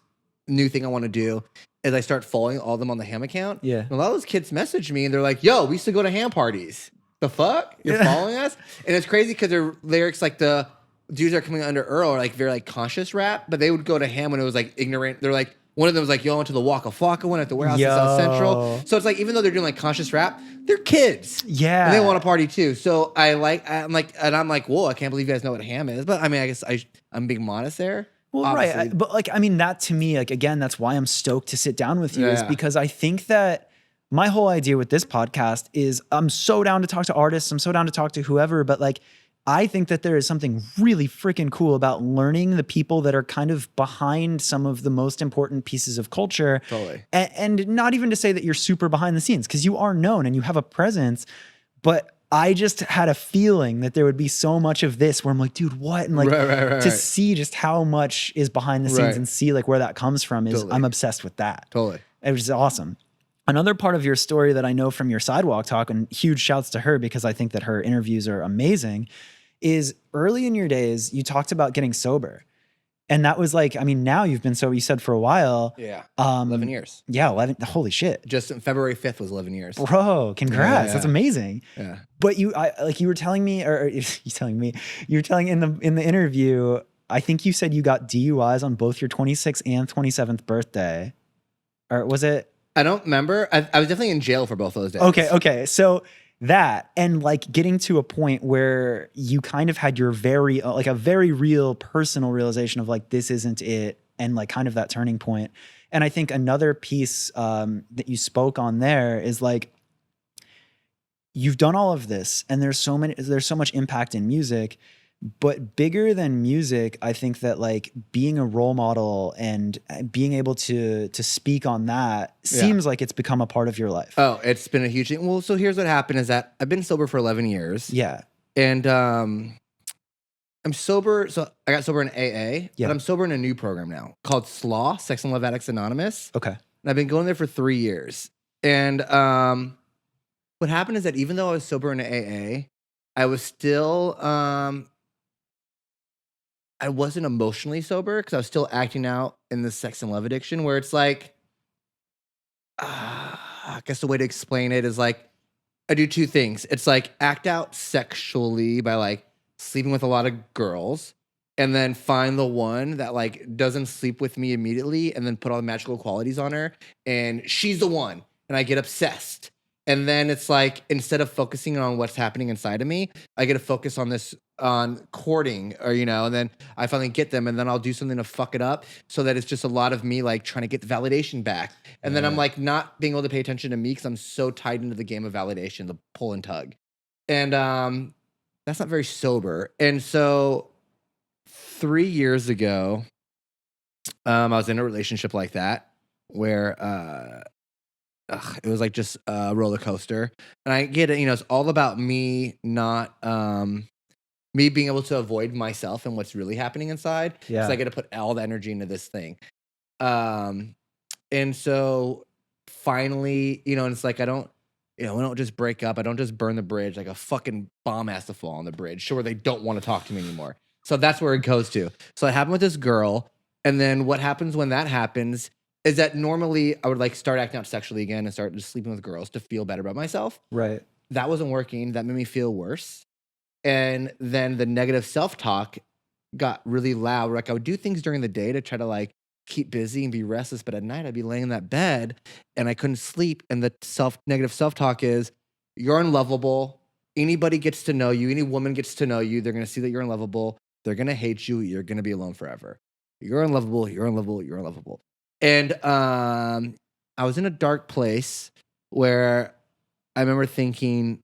new thing I want to do is I start following all of them on the Ham account. Yeah. And a lot of those kids message me and they're like, yo, we used to go to Ham parties. The fuck? You're following us? And it's crazy because their lyrics, like the dudes that are coming under Earl, are like very like conscious rap, but they would go to Ham when it was like ignorant. They're like, one of them was like, yo, I went to the Waka Flocka one at the warehouse in South Central. So it's like, even though they're doing like conscious rap, they're kids. Yeah. And they want to party too. So I'm like, whoa, I can't believe you guys know what Ham is. But I mean, I guess I'm being modest there. Well, obviously. Right. But like, I mean, that to me, like, again, that's why I'm stoked to sit down with you is because I think that my whole idea with this podcast is I'm so down to talk to artists. I'm so down to talk to whoever, but like, I think that there is something really freaking cool about learning the people that are kind of behind some of the most important pieces of culture. Totally. And not even to say that you're super behind the scenes, because you are known and you have a presence, but I just had a feeling that there would be so much of this where I'm like, dude, what? And like to see just how much is behind the scenes and see like where that comes from is I'm obsessed with that. Totally. It was awesome. Another part of your story that I know from your Sidewalk Talk, and huge shouts to her because I think that her interviews are amazing, is early in your days, you talked about getting sober. And that was like, I mean, now you've been sober, you said, for a while. Yeah. 11 years. Yeah, 11. Holy shit. Just February 5th was 11 years. Bro, congrats. That's amazing. Yeah. But you were telling me, or you were telling in the interview, I think you said you got DUIs on both your 26th and 27th birthday. Or was it? I don't remember. I was definitely in jail for both those days. Okay. So that, and like getting to a point where you kind of had your a very real personal realization of like, this isn't it. And like kind of that turning point. And I think another piece that you spoke on there is like, you've done all of this and there's so much impact in music, But bigger than music, I think that like being a role model and being able to speak on that seems like it's become a part of your life. Oh, it's been a huge thing. Well, so here's what happened is that I've been sober for 11 years. Yeah. And I'm sober. So I got sober in AA, but I'm sober in a new program now called SLAW, Sex and Love Addicts Anonymous. Okay. And I've been going there for 3 years. And what happened is that even though I was sober in AA, I was still... I wasn't emotionally sober because I was still acting out in the sex and love addiction where it's like, I guess the way to explain it is like, I do two things. It's like act out sexually by like sleeping with a lot of girls and then find the one that like doesn't sleep with me immediately and then put all the magical qualities on her and she's the one and I get obsessed. And then it's like, instead of focusing on what's happening inside of me, I get to focus on courting or, and then I finally get them and then I'll do something to fuck it up so that it's just a lot of me like trying to get the validation back. And then I'm like not being able to pay attention to me because I'm so tied into the game of validation, the pull and tug. And that's not very sober. And so 3 years ago, I was in a relationship like that where it was like just a roller coaster. And I get it, it's all about me not, me being able to avoid myself and what's really happening inside. Yeah. So I get to put all the energy into this thing. And so finally, and it's like, I don't, we don't just break up. I don't just burn the bridge. Like a fucking bomb has to fall on the bridge. Sure, they don't want to talk to me anymore. So that's where it goes to. So it happened with this girl. And then what happens when that happens is that normally I would like start acting out sexually again and start just sleeping with girls to feel better about myself. Right. That wasn't working. That made me feel worse. And then the negative self-talk got really loud. Like I would do things during the day to try to like keep busy and be restless. But at night I'd be laying in that bed and I couldn't sleep. And the negative self-talk is you're unlovable. Anybody gets to know you. Any woman gets to know you. They're going to see that you're unlovable. They're going to hate you. You're going to be alone forever. You're unlovable. You're unlovable. You're unlovable. And I was in a dark place where I remember thinking,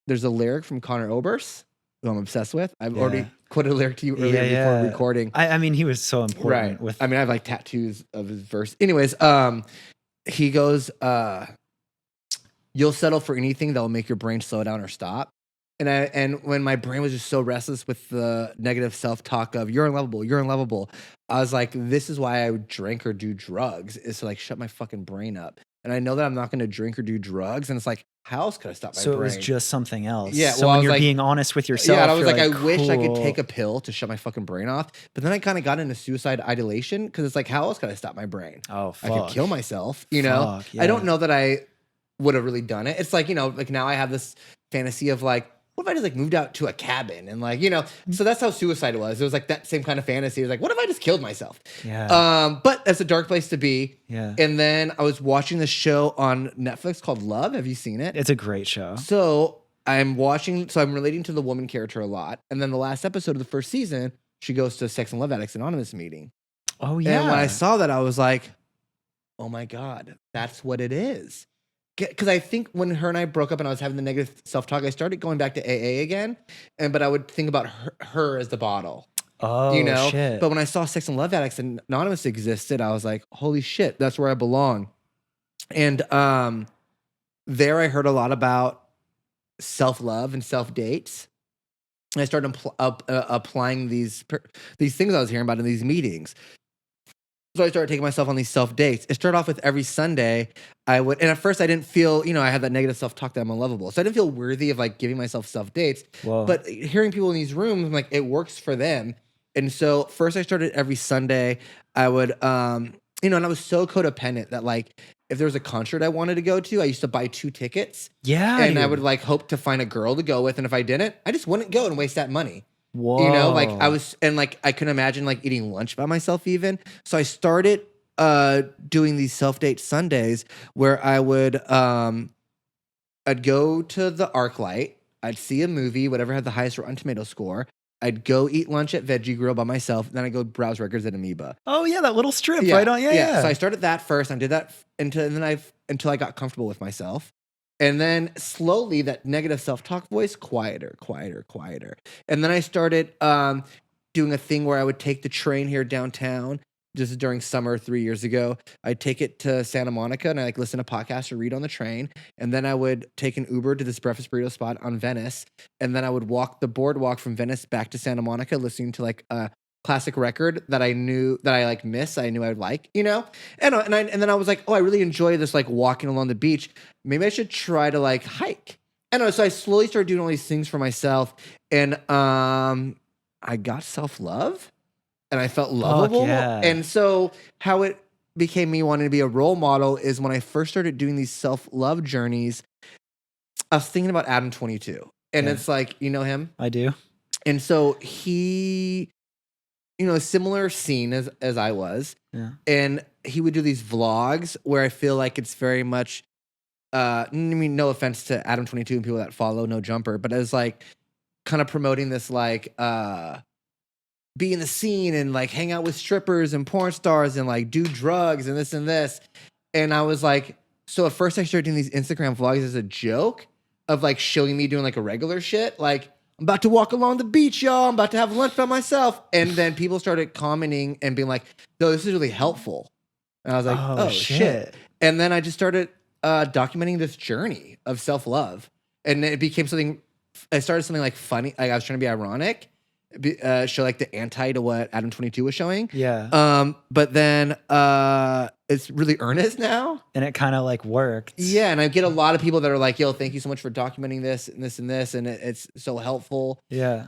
there's a lyric from Conor Oberst, who I'm obsessed with. I've already quoted a lyric to you earlier before recording. I mean, he was so important. Right. I mean, I have like tattoos of his verse. Anyways, he goes, you'll settle for anything that will make your brain slow down or stop. And when my brain was just so restless with the negative self-talk of you're unlovable, I was like, this is why I would drink or do drugs, is to like shut my fucking brain up. And I know that I'm not going to drink or do drugs. And it's like, how else could I stop my brain? So it was just something else. Yeah. So when you're being honest with yourself, yeah, and I was like, I cool. wish I could take a pill to shut my fucking brain off. But then I kind of got into suicide ideation because it's like, how else could I stop my brain? Oh, fuck. I could kill myself, I don't know that I would have really done it. It's like, like now I have this fantasy of like, what if I just like moved out to a cabin and like, so that's how suicide was. It was like that same kind of fantasy. It was like, what if I just killed myself? Yeah. But that's a dark place to be. Yeah. And then I was watching this show on Netflix called Love. Have you seen it? It's a great show. So I'm relating to the woman character a lot. And then the last episode of the first season, she goes to Sex and Love Addicts Anonymous meeting. Oh yeah. And when I saw that, I was like, oh my God, that's what it is. Because I think when her and I broke up and I was having the negative self-talk, I started going back to AA again. But I would think about her as the bottle. Oh, shit. But when I saw Sex and Love Addicts Anonymous existed, I was like, holy shit, that's where I belong. And there I heard a lot about self-love and self-dates. And I started applying these things I was hearing about in these meetings. So I started taking myself on these self-dates. It started off with every Sunday and at first I didn't feel, I had that negative self-talk that I'm unlovable. So I didn't feel worthy of like giving myself self-dates. Whoa. But hearing people in these rooms, I'm like, it works for them. And so first I started every Sunday. I would, and I was so codependent that like, if there was a concert I wanted to go to, I used to buy 2 tickets. Yeah. And I would like hope to find a girl to go with. And if I didn't, I just wouldn't go and waste that money. Whoa. Like I was, and like I couldn't imagine like eating lunch by myself even. So I started doing these self-date Sundays where I would, I'd go to the ArcLight, I'd see a movie, whatever had the highest Rotten Tomato score. I'd go eat lunch at Veggie Grill by myself. Then I'd go browse records at Amoeba. Oh yeah, that little strip right on. Yeah. So I started that first. I did that until I got comfortable with myself. And then slowly that negative self-talk voice, quieter. And then I started doing a thing where I would take the train here downtown. This is during summer 3 years ago. I'd take it to Santa Monica and I like listen to podcasts or read on the train. And then I would take an Uber to this breakfast burrito spot on Venice. And then I would walk the boardwalk from Venice back to Santa Monica, listening to like a classic record that I knew that I like miss. I knew I would like, you know? And then I was like, oh, I really enjoy this like walking along the beach. Maybe I should try to like hike. And so I slowly started doing all these things for myself. And I got self-love and I felt lovable. Yeah. And so how it became me wanting to be a role model is when I first started doing these self-love journeys, I was thinking about Adam 22. And it's like, you know him? I do. And so he, you know, a similar scene as I was. Yeah. And he would do these vlogs where I feel like it's very much, I mean, no offense to Adam 22 and people that follow No Jumper, but it's like kind of promoting this like be in the scene and like hang out with strippers and porn stars and like do drugs and this and this. And I was like, so at first I started doing these Instagram vlogs as a joke of like showing me doing like a regular shit. Like, I'm about to walk along the beach, y'all. I'm about to have lunch by myself. And then people started commenting and being like, no, this is really helpful. And I was like, oh shit. And then I just started documenting this journey of self-love. And it became something, I started something like funny. Like I was trying to be ironic, show like the anti to what Adam 22 was showing. Yeah. But then it's really earnest now. And it kind of like worked. Yeah. And I get a lot of people that are like, yo, thank you so much for documenting this and this and this. And it's so helpful. Yeah.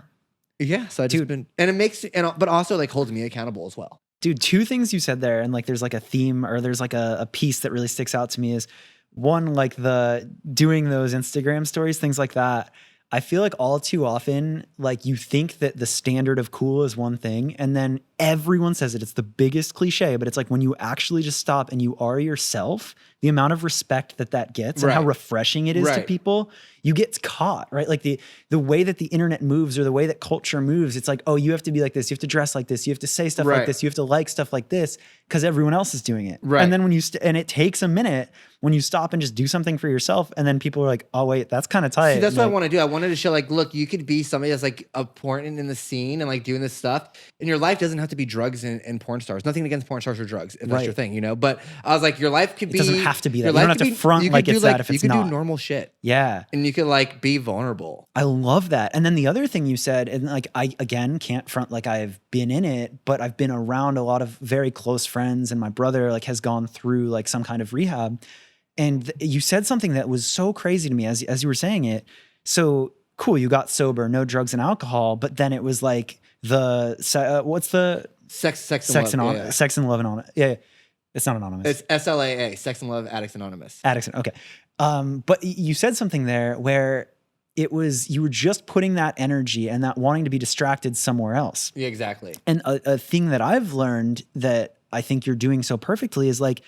Yeah. So I just been, and it makes, but also like holds me accountable as well. Dude, two things you said there, and like there's like a theme or there's like a piece that really sticks out to me is one, like the doing those Instagram stories, things like that. I feel like all too often, like you think that the standard of cool is one thing, and then everyone says it. It's the biggest cliche, but it's like when you actually just stop and you are yourself, the amount of respect that gets and how refreshing it is to people, you get caught, right? Like the way that the internet moves or the way that culture moves, it's like, oh, you have to be like this, you have to dress like this, you have to say stuff like this, you have to like stuff like this because everyone else is doing it. Right. And then when you and it takes a minute when you stop and just do something for yourself, and then people are like, oh wait, that's kind of tight. See, that's what I want to do. I wanted to show like, look, you could be somebody that's like important in the scene and like doing this stuff, and your life doesn't have to be drugs and porn stars. Nothing against porn stars or drugs, if that's your thing, you know. But I was like, your life could be. It doesn't have to be that. You don't have to front like it's that if it's not. You could do normal shit. Yeah. And you could like be vulnerable. I love that. And then the other thing you said, and like I again can't front like I've been in it, but I've been around a lot of very close friends, and my brother like has gone through like some kind of rehab. And you said something that was so crazy to me as you were saying it. So cool, you got sober, no drugs and alcohol, but then it was like what's the sex and love anonymous. Yeah, it's not anonymous. It's SLAA, Sex and Love Addicts Anonymous. Okay. But you said something there where it was you were just putting that energy and that wanting to be distracted somewhere else. Yeah, exactly. And a thing that I've learned that I think you're doing so perfectly is like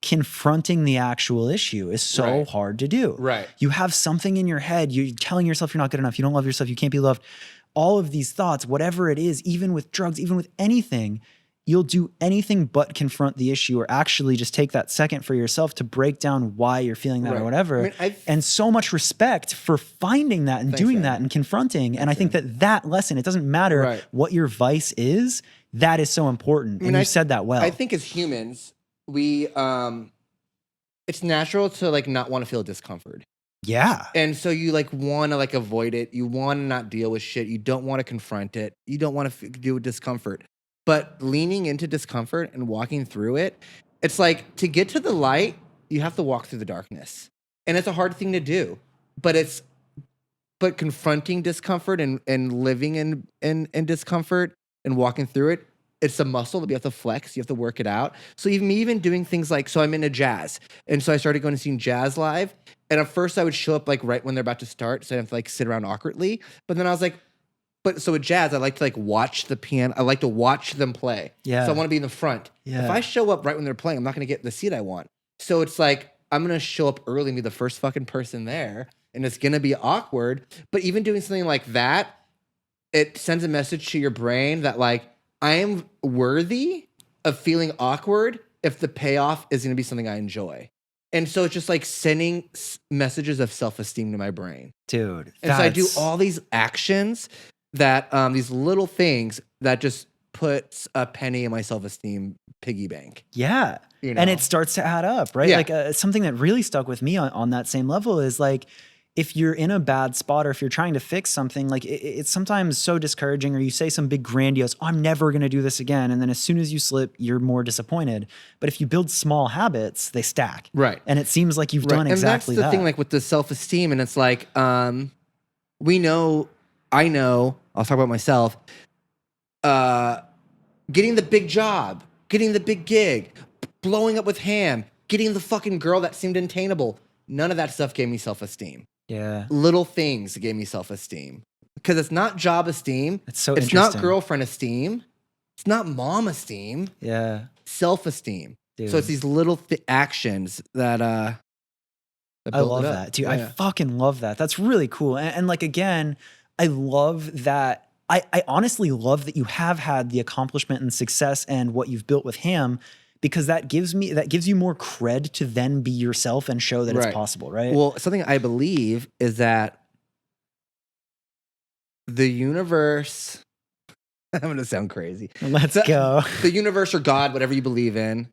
confronting the actual issue is so hard to do. Right. You have something in your head, you're telling yourself you're not good enough, you don't love yourself, you can't be loved. All of these thoughts, whatever it is, even with drugs, even with anything, you'll do anything but confront the issue or actually just take that second for yourself to break down why you're feeling that or whatever. I mean, and so much respect for finding that and doing that and confronting. And I think that lesson, it doesn't matter what your vice is, that is so important. And you said that well. I think as humans, we it's natural to like not want to feel discomfort. Yeah. And so you like want to like avoid it. You want to not deal with shit. You don't want to confront it. You don't want to deal with discomfort. But leaning into discomfort and walking through it, it's like to get to the light, you have to walk through the darkness. And it's a hard thing to do. But confronting discomfort and living in discomfort and walking through it, it's a muscle that you have to flex. You have to work it out. So even doing things like, so I'm into jazz. And so I started going to see jazz live. And at first I would show up like right when they're about to start. So I have to like sit around awkwardly. But then I was like, so with jazz, I like to like watch the piano. I like to watch them play. Yeah. So I want to be in the front. Yeah. If I show up right when they're playing, I'm not going to get the seat I want. So it's like, I'm going to show up early and be the first fucking person there. And it's going to be awkward. But even doing something like that, it sends a message to your brain that like, I am worthy of feeling awkward if the payoff is going to be something I enjoy. And so it's just like sending messages of self-esteem to my brain. Dude. And so I do all these actions that, these little things that just puts a penny in my self-esteem piggy bank. Yeah. You know? And it starts to add up, right? Yeah. Like something that really stuck with me on that same level is like, if you're in a bad spot or if you're trying to fix something, like it's sometimes so discouraging, or you say some big grandiose, I'm never going to do this again. And then as soon as you slip, you're more disappointed. But if you build small habits, they stack. Right. And it seems like you've done exactly that. And that's the thing, like with the self-esteem, and it's like, I know, I'll talk about myself, getting the big job, getting the big gig, blowing up with Ham, getting the fucking girl that seemed attainable. None of that stuff gave me self-esteem. Yeah. Little things gave me self-esteem. Because it's not job esteem. It's It's not girlfriend esteem. It's not mom esteem. Yeah. Self-esteem. Dude. So it's these little actions that I love that, dude. I fucking love that. That's really cool. And like, again, I love that. I honestly love that you have had the accomplishment and success and what you've built with Ham, because that gives you more cred to then be yourself and show that it's possible, right? Well, something I believe is that the universe, I'm going to sound crazy. Let's go. The universe or God, whatever you believe in,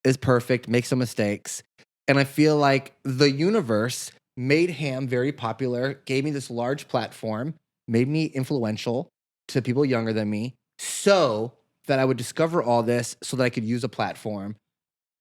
is perfect, makes no mistakes. And I feel like the universe made Ham very popular, gave me this large platform, made me influential to people younger than me, so that I would discover all this so that I could use a platform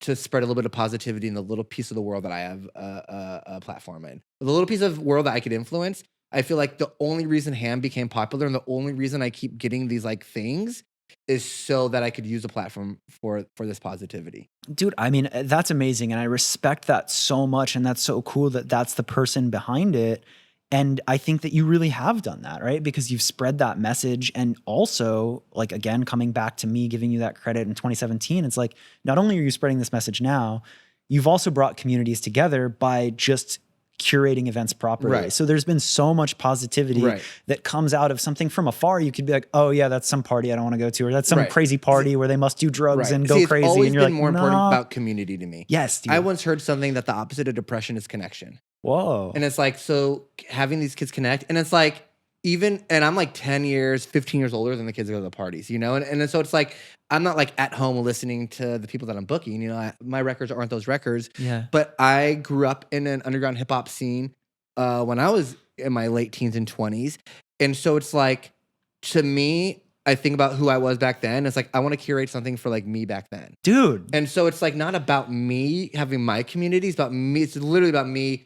to spread a little bit of positivity in the little piece of the world that I have a platform in. The little piece of world that I could influence, I feel like the only reason Ham became popular and the only reason I keep getting these like things is so that I could use a platform for this positivity. Dude, I mean, that's amazing. And I respect that so much. And that's so cool that that's the person behind it. And I think that you really have done that, right? Because you've spread that message. And also, like, again, coming back to me giving you that credit in 2017, it's like, not only are you spreading this message now, you've also brought communities together by just curating events properly. Right. So there's been so much positivity that comes out of something from afar. You could be like, oh yeah, that's some party I don't want to go to, or that's some crazy party where they must do drugs and go crazy. It's always and you're been like, more important about community to me. Yes, dude. I once heard something that the opposite of depression is connection. Whoa. And it's like, so having these kids connect, and it's like, and I'm like 10 years, 15 years older than the kids that go to the parties, you know? And so it's like, I'm not like at home listening to the people that I'm booking, you know, my records aren't those records. Yeah. But I grew up in an underground hip hop scene when I was in my late teens and 20s. And so it's like, to me, I think about who I was back then. It's like, I want to curate something for like me back then. Dude. And so it's like not about me having my community. It's about me. It's literally about me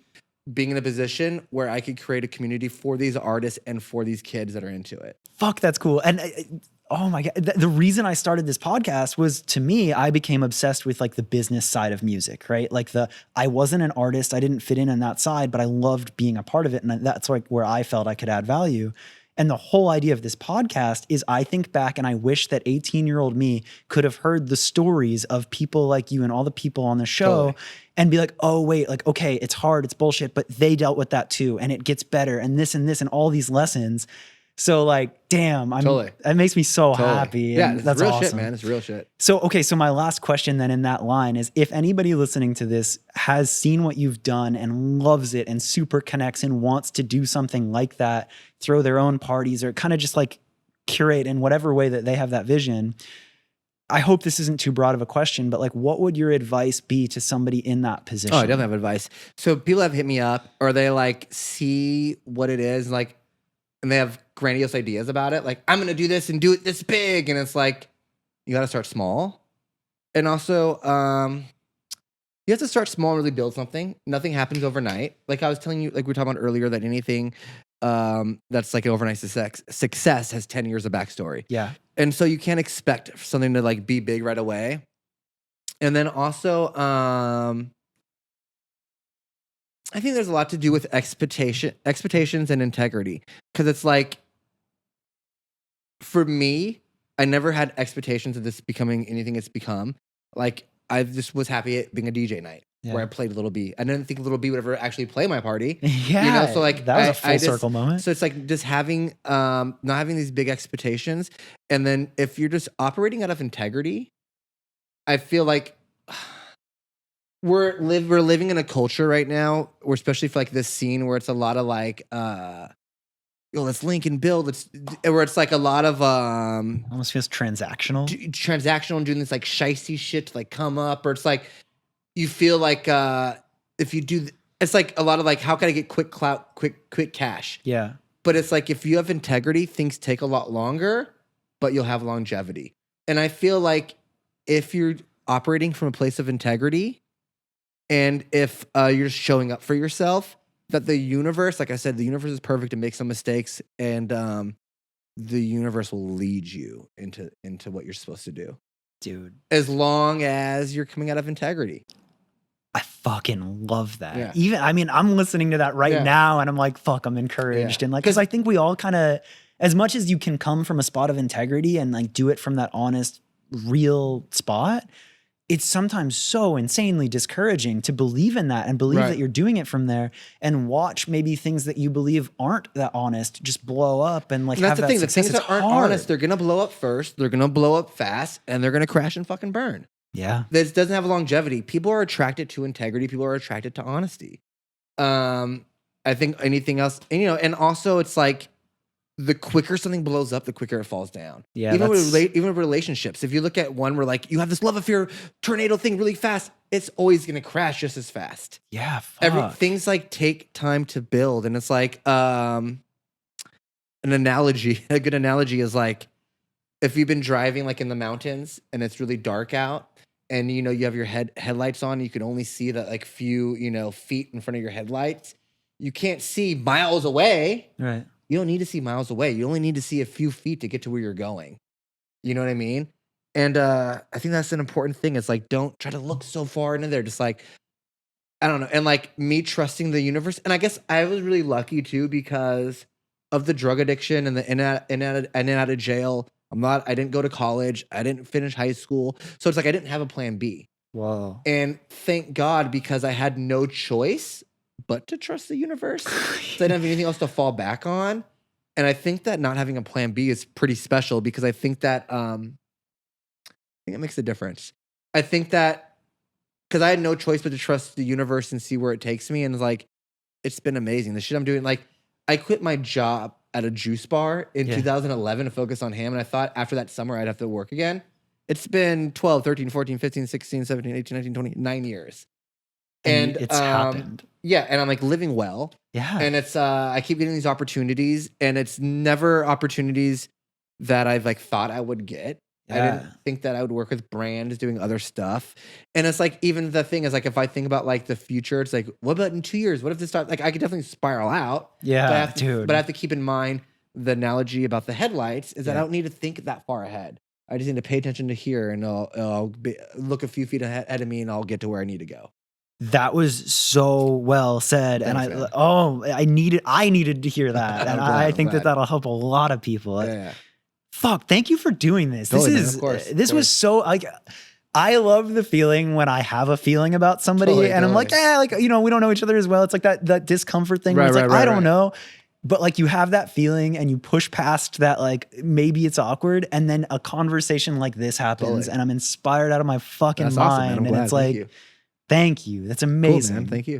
being in a position where I could create a community for these artists and for these kids that are into it. Fuck, that's cool. And oh my God, the reason I started this podcast was, to me, I became obsessed with like the business side of music, right? Like I wasn't an artist. I didn't fit in on that side, but I loved being a part of it. And that's like where I felt I could add value. And the whole idea of this podcast is, I think back and I wish that 18-year-old me could have heard the stories of people like you and all the people on the show and be like, oh, wait, like, okay, it's hard, it's bullshit, but they dealt with that too. And it gets better and this and all these lessons. So like, damn, it makes me so happy. Yeah, it's that's real awesome. Shit, man. It's real shit. So, okay, so my last question then in that line is, if anybody listening to this has seen what you've done and loves it and super connects and wants to do something like that, throw their own parties or kind of just like curate in whatever way that they have that vision, I hope this isn't too broad of a question, but like, what would your advice be to somebody in that position? Oh, I definitely have advice. So people have hit me up, or they like see what it is, like, and they have grandiose ideas about it. Like, I'm going to do this and do it this big. And it's like, you got to start small. And also, you have to start small and really build something. Nothing happens overnight. Like I was telling you, like we were talking about earlier, that anything that's like an overnight success has 10 years of backstory. Yeah. And so you can't expect something to like be big right away. And then also, I think there's a lot to do with expectations and integrity. Because it's like, for me, I never had expectations of this becoming anything it's become. Like, I just was happy at being a DJ night where I played Lil B. I didn't think Lil B would ever actually play my party. Yeah. You know, so like, that was a full circle moment. So it's like just having, not having these big expectations. And then if you're just operating out of integrity, I feel like we're living in a culture right now, where especially for like this scene where it's a lot of like let's link and build. Where it's like a lot of almost feels transactional. Transactional and doing this like shicey shit to like come up, or it's like you feel like if you do it's like a lot of like, how can I get quick clout, quick cash? Yeah. But it's like if you have integrity, things take a lot longer, but you'll have longevity. And I feel like if you're operating from a place of integrity, and if you're just showing up for yourself, that the universe, like I said, the universe is perfect to make some mistakes, and the universe will lead you into what you're supposed to do. Dude. As long as you're coming out of integrity. I fucking love that. Yeah. Even, I mean, I'm listening to that right now and I'm like, fuck, I'm encouraged. And like, cause I think we all kind of, as much as you can come from a spot of integrity and like do it from that honest, real spot, it's sometimes so insanely discouraging to believe in that and believe that you're doing it from there, and watch maybe things that you believe aren't that honest just blow up and like and that's have the thing. that success. The things that aren't honest, they're gonna blow up first. They're gonna blow up fast, and they're gonna crash and fucking burn. Yeah, this doesn't have longevity. People are attracted to integrity. People are attracted to honesty. I think anything else, and, and also it's like, the quicker something blows up, the quicker it falls down. Yeah, even with relationships. If you look at one where like you have this love affair tornado thing really fast, it's always gonna crash just as fast. Yeah, fuck. Things like take time to build, and it's like an analogy. A good analogy is like if you've been driving like in the mountains and it's really dark out, and you have your headlights on, you can only see the like few feet in front of your headlights. You can't see miles away. Right. You don't need to see miles away. You only need to see a few feet to get to where you're going. You know what I mean? And I think that's an important thing. It's like, don't try to look so far into there. Just like, I don't know. And like me trusting the universe. And I guess I was really lucky too, because of the drug addiction and the in and out of jail. I didn't go to college. I didn't finish high school. So it's like, I didn't have a plan B. Wow. And thank God, because I had no choice but to trust the universe. So I didn't have anything else to fall back on. And I think that not having a plan B is pretty special, because I think that it makes a difference. I think that because I had no choice but to trust the universe and see where it takes me. And it's like, it's been amazing. The shit I'm doing, like I quit my job at a juice bar in 2011 to focus on Ham. And I thought after that summer I'd have to work again. It's been 12, 13, 14, 15, 16, 17, 18, 19, 20, 9 years. And it's happened. Yeah, and I'm like living well. Yeah. And it's I keep getting these opportunities, and it's never opportunities that I've like thought I would get. Yeah. I didn't think that I would work with brands doing other stuff. And it's like, even the thing is like, if I think about like the future, it's like, what about in 2 years? What if this starts? Like I could definitely spiral out. Yeah, but I have to keep in mind the analogy about the headlights is that I don't need to think that far ahead. I just need to pay attention to here, and I'll look a few feet ahead of me, and I'll get to where I need to go. That was so well said. Thanks, and man. I needed to hear that. And I think that'll help a lot of people. Yeah. Fuck, thank you for doing this. Totally, this is, man, of course, this was so like, I love the feeling when I have a feeling about somebody and I'm like, we don't know each other as well. It's like that discomfort thing where it's like, I don't know. But like you have that feeling and you push past that, like maybe it's awkward, and then a conversation like this happens and I'm inspired out of my fucking mind. Awesome, man. I'm glad. And it's like, thank you. That's amazing. Cool, man. Thank you.